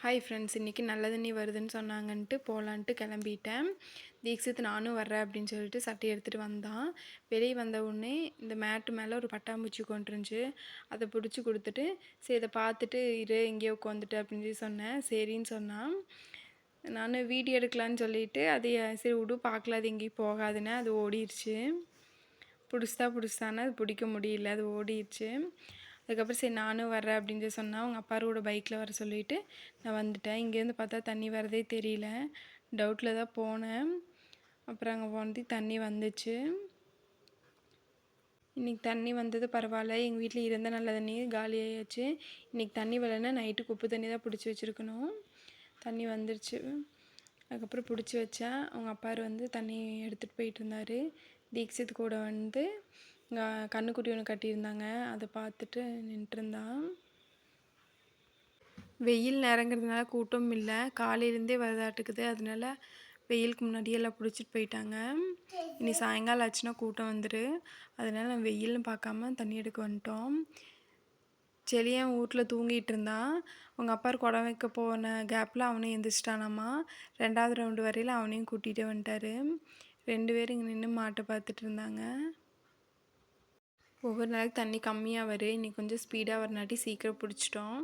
Hi friends, இன்றைக்கி நல்ல தண்ணி வருதுன்னு சொன்னாங்கன்ட்டு போகலான்ட்டு கிளம்பிட்டேன். தீக்ஷித் நானும் வர்றேன் அப்படின்னு சொல்லிட்டு சட்டையை எடுத்துகிட்டு வந்தான். வெளியே வந்த உடனே இந்த மேட்டு மேலே ஒரு பட்டாம்பூச்சி கொண்டுருந்துச்சு. அதை பிடிச்சி கொடுத்துட்டு, சரி இதை பார்த்துட்டு இரு இங்கேயே உட்காந்துட்டு அப்படின்னு சொல்லி சொன்னேன். சரின்னு சொன்னான். நான் வீடியோ எடுக்கலான்னு சொல்லிவிட்டு அதை சரி விடு பார்க்கல, அது எங்கேயும் போகாதுன்னு அது ஓடிடுச்சு. பிடிச்சானா அது பிடிக்க முடியல, அது ஓடிடுச்சு. அதுக்கப்புறம் சரி நானும் வர்றேன் அப்படின்னு சொல்லி சொன்னால் அவங்க அப்பாரோட பைக்கில் வர சொல்லிவிட்டு நான் வந்துட்டேன். இங்கேருந்து பார்த்தா தண்ணி வரதே தெரியல, டவுட்டில் தான் போனேன். அப்புறம் அங்கே போனது தண்ணி வந்துச்சு. இன்றைக்கி தண்ணி வந்தது பரவாயில்ல. எங்கள் வீட்டில் இருந்த நல்ல தண்ணி காலியாகிடுச்சு. இன்றைக்கி தண்ணி வரலைன்னா நைட்டுக்கு உப்பு தண்ணி தான் பிடிச்சி வச்சுருக்கணும். தண்ணி வந்துருச்சு. அதுக்கப்புறம் பிடிச்சி வச்சேன். அவங்க அப்பார் தண்ணி எடுத்துகிட்டு போயிட்டு இருந்தார். தீக்ஷித் கூட கண்ணுக்குட்டி ஒன்று கட்டியிருந்தாங்க, அதை பார்த்துட்டு நின்றுருந்தான். வெயில் நேரங்கிறதுனால கூட்டம் இல்லை, காலையிலேருந்தே வரதாட்டுக்குது. அதனால வெயிலுக்கு முன்னாடியே எல்லாம் பிடிச்சிட்டு போயிட்டாங்க. இனி சாயங்காலம் ஆச்சுன்னா கூட்டம் வந்துடு. அதனால் நான் வெயில்னு பார்க்காம தண்ணி எடுக்க வந்துட்டோம். செலியன் வீட்டில் தூங்கிட்டு இருந்தான். அவங்க அப்பா குடம் வைக்க போன கேப்பில் அவனையும் எந்திரிச்சிட்டானாமா. 2வது ரவுண்டு வரையில் அவனையும் கூட்டிகிட்டு வந்துட்டார். 2 பேரும் இங்கே நின்று மாட்டை பார்த்துட்டு இருந்தாங்க. ஒவ்வொரு நாளைக்கு தண்ணி கம்மியாக வரும். இன்றைக்கி கொஞ்சம் ஸ்பீடாக வரனாட்டி சீக்கிரம் பிடிச்சிட்டோம்.